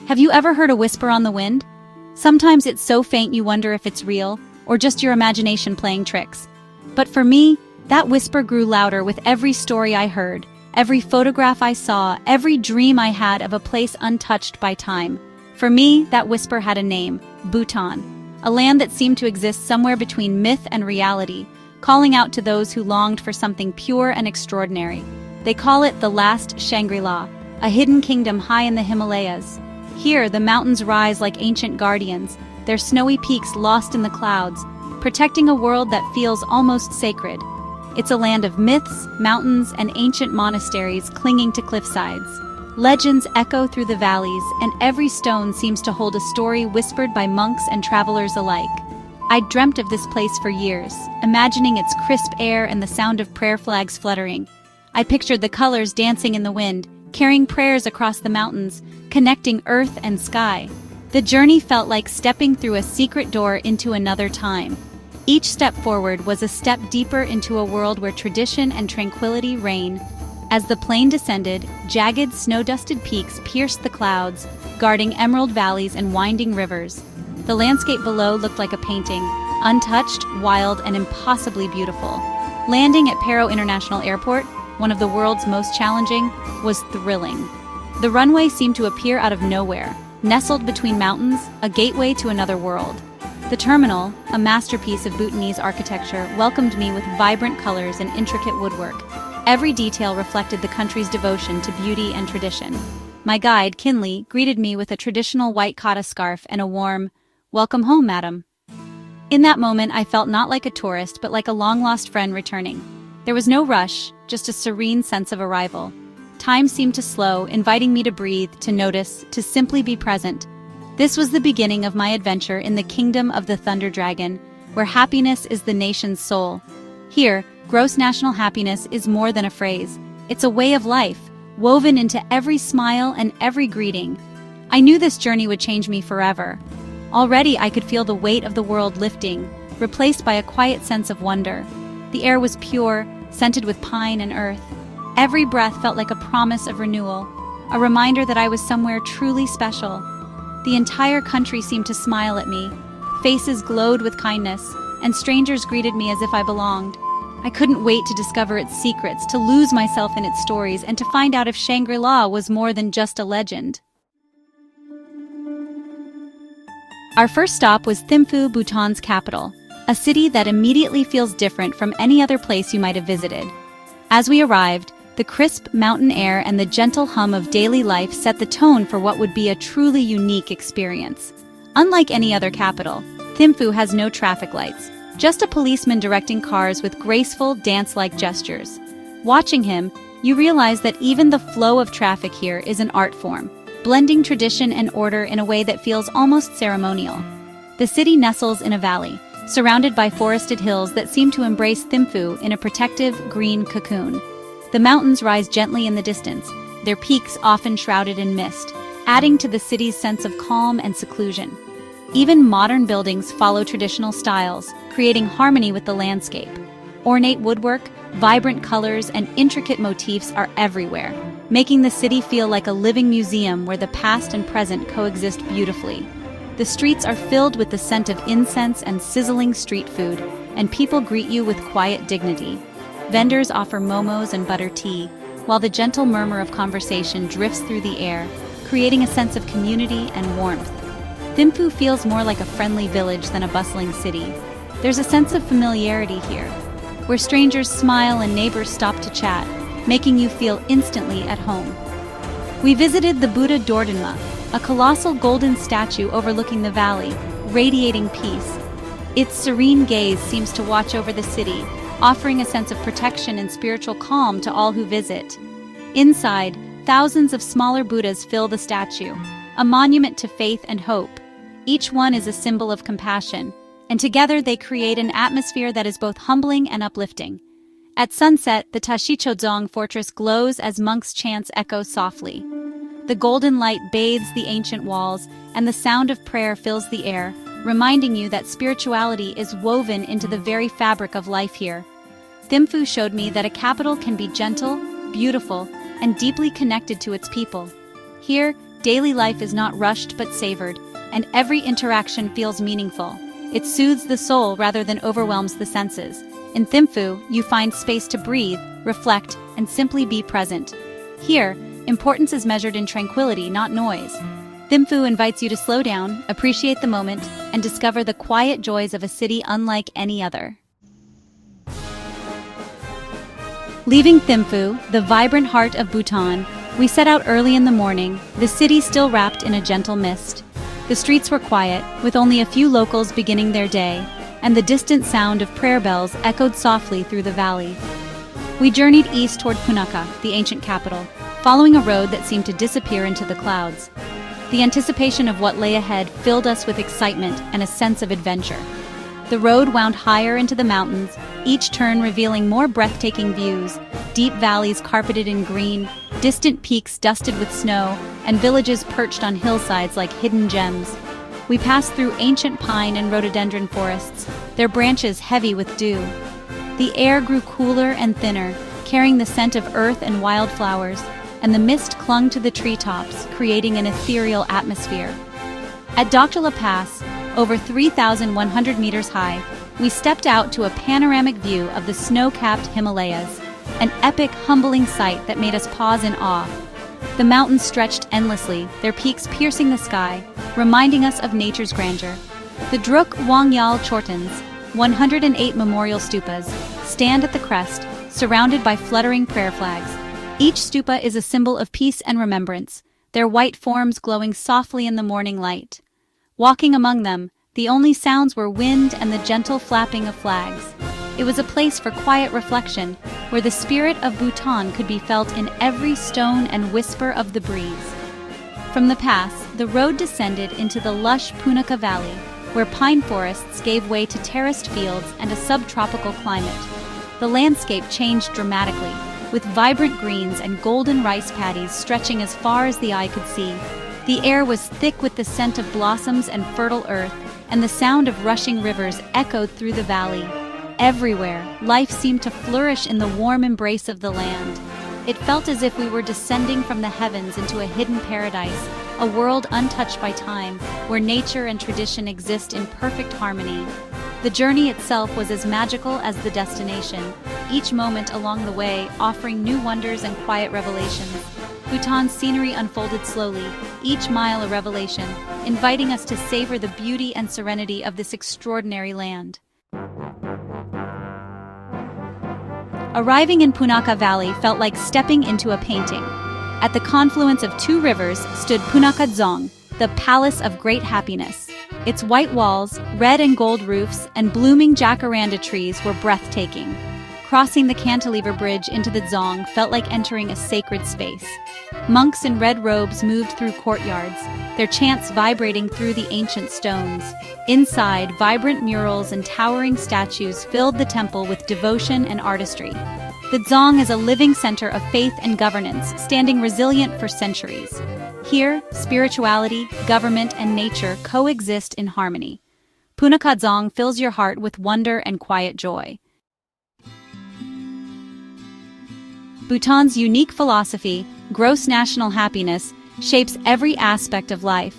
Have you ever heard a whisper on the wind? Sometimes it's so faint you wonder if it's real, or just your imagination playing tricks. But for me, that whisper grew louder with every story I heard, every photograph I saw, every dream I had of a place untouched by time. For me, that whisper had a name, Bhutan, a land that seemed to exist somewhere between myth and reality, calling out to those who longed for something pure and extraordinary. They call it the Last Shangri-La, a hidden kingdom high in the Himalayas. Here, the mountains rise like ancient guardians, their snowy peaks lost in the clouds, protecting a world that feels almost sacred. It's a land of myths, mountains, and ancient monasteries clinging to cliffsides. Legends echo through the valleys, and every stone seems to hold a story whispered by monks and travelers alike. I'd dreamt of this place for years, imagining its crisp air and the sound of prayer flags fluttering. I pictured the colors dancing in the wind, carrying prayers across the mountains, connecting earth and sky. The journey felt like stepping through a secret door into another time. Each step forward was a step deeper into a world where tradition and tranquility reign. As the plane descended, jagged, snow-dusted peaks pierced the clouds, guarding emerald valleys and winding rivers. The landscape below looked like a painting, untouched, wild, and impossibly beautiful. Landing at Paro International Airport, one of the world's most challenging, was thrilling. The runway seemed to appear out of nowhere, nestled between mountains, a gateway to another world. The terminal, a masterpiece of Bhutanese architecture, welcomed me with vibrant colors and intricate woodwork. Every detail reflected the country's devotion to beauty and tradition. My guide, Kinley, greeted me with a traditional white kata scarf and a warm, "Welcome home, madam." In that moment, I felt not like a tourist, but like a long-lost friend returning. There was no rush, just a serene sense of arrival. Time seemed to slow, inviting me to breathe, to notice, to simply be present. This was the beginning of my adventure in the kingdom of the Thunder Dragon, where happiness is the nation's soul. Here, gross national happiness is more than a phrase. It's a way of life, woven into every smile and every greeting. I knew this journey would change me forever. Already I could feel the weight of the world lifting, replaced by a quiet sense of wonder. The air was pure, scented with pine and earth. Every breath felt like a promise of renewal, a reminder that I was somewhere truly special. The entire country seemed to smile at me. Faces glowed with kindness, and strangers greeted me as if I belonged. I couldn't wait to discover its secrets, to lose myself in its stories, and to find out if Shangri-La was more than just a legend. Our first stop was Thimphu, Bhutan's capital, a city that immediately feels different from any other place you might have visited. As we arrived, the crisp mountain air and the gentle hum of daily life set the tone for what would be a truly unique experience. Unlike any other capital, Thimphu has no traffic lights, just a policeman directing cars with graceful, dance-like gestures. Watching him, you realize that even the flow of traffic here is an art form, blending tradition and order in a way that feels almost ceremonial. The city nestles in a valley, surrounded by forested hills that seem to embrace Thimphu in a protective, green cocoon. The mountains rise gently in the distance, their peaks often shrouded in mist, adding to the city's sense of calm and seclusion. Even modern buildings follow traditional styles, creating harmony with the landscape. Ornate woodwork, vibrant colors, and intricate motifs are everywhere, making the city feel like a living museum where the past and present coexist beautifully. The streets are filled with the scent of incense and sizzling street food, and people greet you with quiet dignity. Vendors offer momos and butter tea, while the gentle murmur of conversation drifts through the air, creating a sense of community and warmth. Thimphu feels more like a friendly village than a bustling city. There's a sense of familiarity here, where strangers smile and neighbors stop to chat, making you feel instantly at home. We visited the Buddha Dordanma, a colossal golden statue overlooking the valley, radiating peace. Its serene gaze seems to watch over the city, offering a sense of protection and spiritual calm to all who visit. Inside, thousands of smaller Buddhas fill the statue, a monument to faith and hope. Each one is a symbol of compassion, and together they create an atmosphere that is both humbling and uplifting. At sunset, the Tashichodzong fortress glows as monks' chants echo softly. The golden light bathes the ancient walls, and the sound of prayer fills the air, reminding you that spirituality is woven into the very fabric of life here. Thimphu showed me that a capital can be gentle, beautiful, and deeply connected to its people. Here, Daily life is not rushed but savored, and every interaction feels meaningful. It soothes the soul rather than overwhelms the senses. In Thimphu, you find space to breathe, reflect, and simply be present. Here, importance is measured in tranquility, not noise. Thimphu invites you to slow down, appreciate the moment, and discover the quiet joys of a city unlike any other. Leaving Thimphu, the vibrant heart of Bhutan, we set out early in the morning, the city still wrapped in a gentle mist. The streets were quiet, with only a few locals beginning their day, and the distant sound of prayer bells echoed softly through the valley. We journeyed east toward Punakha, the ancient capital, following a road that seemed to disappear into the clouds. The anticipation of what lay ahead filled us with excitement and a sense of adventure. The road wound higher into the mountains, each turn revealing more breathtaking views, deep valleys carpeted in green, distant peaks dusted with snow, and villages perched on hillsides like hidden gems. We passed through ancient pine and rhododendron forests, their branches heavy with dew. The air grew cooler and thinner, carrying the scent of earth and wildflowers, and the mist clung to the treetops, creating an ethereal atmosphere. At Dokdala Pass, over 3,100 meters high, we stepped out to a panoramic view of the snow-capped Himalayas, an epic, humbling sight that made us pause in awe. The mountains stretched endlessly, their peaks piercing the sky, reminding us of nature's grandeur. The Druk Wangyal Chortans, 108 memorial stupas, stand at the crest, surrounded by fluttering prayer flags. Each stupa is a symbol of peace and remembrance, their white forms glowing softly in the morning light. Walking among them, the only sounds were wind and the gentle flapping of flags. It was a place for quiet reflection, where the spirit of Bhutan could be felt in every stone and whisper of the breeze. From the pass, the road descended into the lush Punakha Valley, where pine forests gave way to terraced fields and a subtropical climate. The landscape changed dramatically, with vibrant greens and golden rice paddies stretching as far as the eye could see. The air was thick with the scent of blossoms and fertile earth, and the sound of rushing rivers echoed through the valley. Everywhere, life seemed to flourish in the warm embrace of the land. It felt as if we were descending from the heavens into a hidden paradise, a world untouched by time, where nature and tradition exist in perfect harmony. The journey itself was as magical as the destination, each moment along the way offering new wonders and quiet revelations. Bhutan's scenery unfolded slowly, each mile a revelation, inviting us to savor the beauty and serenity of this extraordinary land. Arriving in Punakha Valley felt like stepping into a painting. At the confluence of two rivers stood Punakha Dzong, the Palace of Great Happiness. Its white walls, red and gold roofs, and blooming jacaranda trees were breathtaking. Crossing the cantilever bridge into the Dzong felt like entering a sacred space. Monks in red robes moved through courtyards, their chants vibrating through the ancient stones. Inside, vibrant murals and towering statues filled the temple with devotion and artistry. The Dzong is a living center of faith and governance, standing resilient for centuries. Here, spirituality, government, and nature coexist in harmony. Punakha Dzong fills your heart with wonder and quiet joy. Bhutan's unique philosophy, gross national happiness, shapes every aspect of life.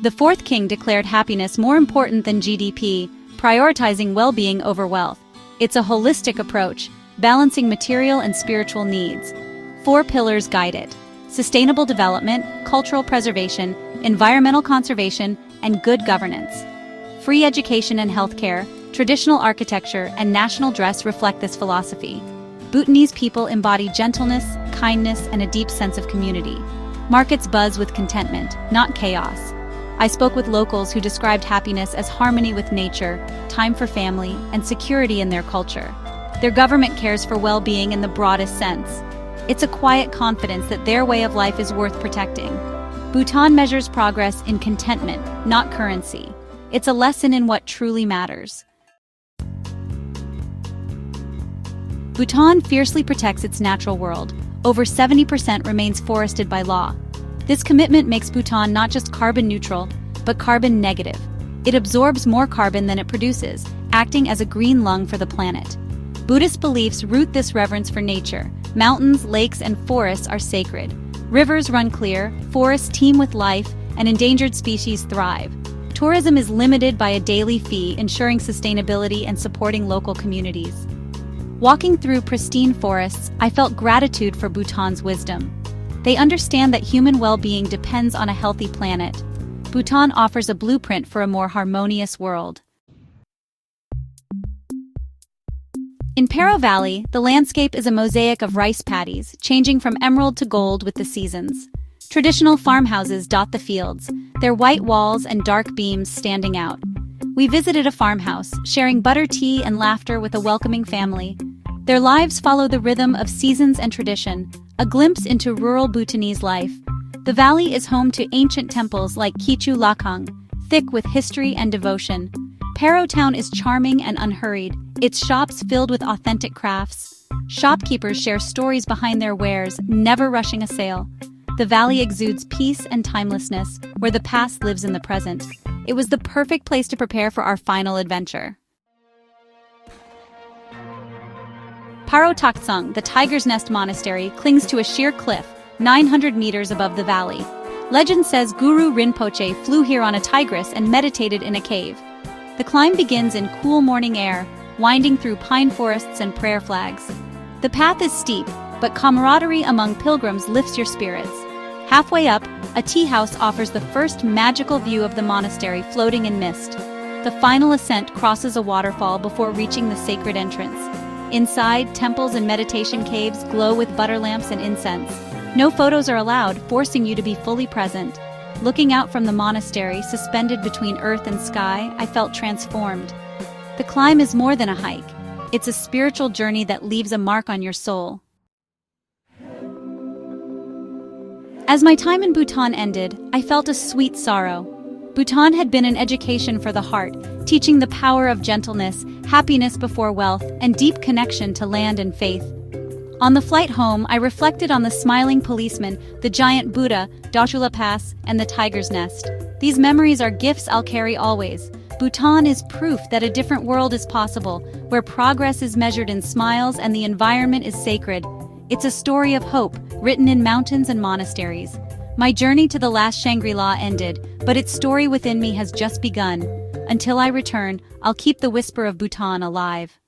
The fourth king declared happiness more important than GDP, prioritizing well-being over wealth. It's a holistic approach, balancing material and spiritual needs. 4 pillars guide it: sustainable development, cultural preservation, environmental conservation, and good governance. Free education and healthcare, traditional architecture, and national dress reflect this philosophy. Bhutanese people embody gentleness, kindness, and a deep sense of community. Markets buzz with contentment, not chaos. I spoke with locals who described happiness as harmony with nature, time for family, and security in their culture. Their government cares for well-being in the broadest sense. It's a quiet confidence that their way of life is worth protecting. Bhutan measures progress in contentment, not currency. It's a lesson in what truly matters. Bhutan fiercely protects its natural world. Over 70% remains forested by law. This commitment makes Bhutan not just carbon neutral, but carbon negative. It absorbs more carbon than it produces, acting as a green lung for the planet. Buddhist beliefs root this reverence for nature. Mountains, lakes, and forests are sacred. Rivers run clear, forests teem with life, and endangered species thrive. Tourism is limited by a daily fee, ensuring sustainability and supporting local communities. Walking through pristine forests, I felt gratitude for Bhutan's wisdom. They understand that human well-being depends on a healthy planet. Bhutan offers a blueprint for a more harmonious world. In Paro Valley, the landscape is a mosaic of rice paddies, changing from emerald to gold with the seasons. Traditional farmhouses dot the fields, their white walls and dark beams standing out. We visited a farmhouse, sharing butter tea and laughter with a welcoming family. Their lives follow the rhythm of seasons and tradition, a glimpse into rural Bhutanese life. The valley is home to ancient temples like Kichu Lakhang, thick with history and devotion. Paro town is charming and unhurried, its shops filled with authentic crafts. Shopkeepers share stories behind their wares, never rushing a sale. The valley exudes peace and timelessness, where the past lives in the present. It was the perfect place to prepare for our final adventure. Paro Taktsang, the Tiger's Nest Monastery, clings to a sheer cliff, 900 meters above the valley. Legend says Guru Rinpoche flew here on a tigress and meditated in a cave. The climb begins in cool morning air, winding through pine forests and prayer flags. The path is steep, but camaraderie among pilgrims lifts your spirits. Halfway up, a tea house offers the first magical view of the monastery floating in mist. The final ascent crosses a waterfall before reaching the sacred entrance. Inside, temples and meditation caves glow with butter lamps and incense. No photos are allowed, forcing you to be fully present. Looking out from the monastery, suspended between earth and sky, I felt transformed. The climb is more than a hike. It's a spiritual journey that leaves a mark on your soul. As my time in Bhutan ended, I felt a sweet sorrow. Bhutan had been an education for the heart, teaching the power of gentleness, happiness before wealth, and deep connection to land and faith. On the flight home, I reflected on the smiling policeman, the giant Buddha, Dachula Pass, and the tiger's nest. These memories are gifts I'll carry always. Bhutan is proof that a different world is possible, where progress is measured in smiles and the environment is sacred. It's a story of hope, written in mountains and monasteries. My journey to the Last Shangri-La ended, but its story within me has just begun. Until I return, I'll keep the whisper of Bhutan alive.